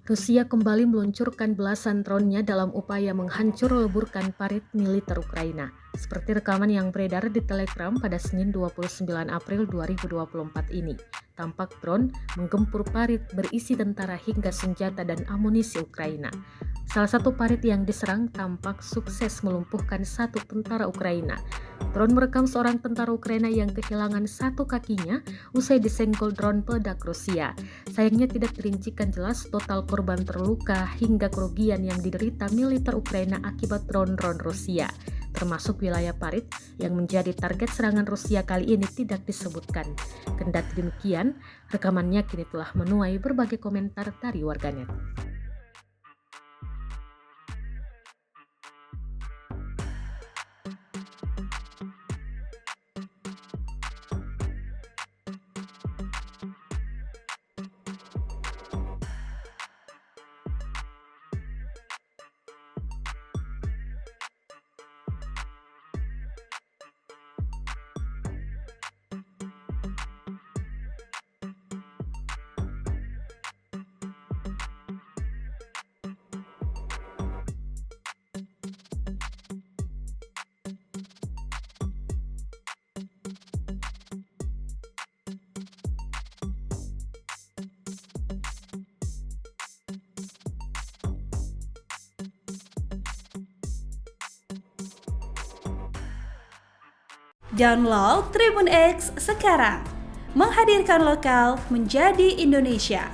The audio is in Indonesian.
Rusia kembali meluncurkan belasan drone-nya dalam upaya menghancur leburkan parit militer Ukraina. Seperti rekaman yang beredar di Telegram pada Senin 29 April 2024 ini. Tampak drone menggempur parit berisi tentara hingga senjata dan amunisi Ukraina. Salah satu parit yang diserang tampak sukses melumpuhkan satu tentara Ukraina. Drone merekam seorang tentara Ukraina yang kehilangan satu kakinya usai disenggol drone peledak Rusia. Sayangnya tidak dirincikan jelas total korban terluka hingga kerugian yang diderita militer Ukraina akibat drone-drone Rusia. Termasuk wilayah parit yang menjadi target serangan Rusia kali ini tidak disebutkan. Kendati demikian, rekamannya kini telah menuai berbagai komentar dari warganet. Download Tribun X sekarang, menghadirkan lokal menjadi Indonesia.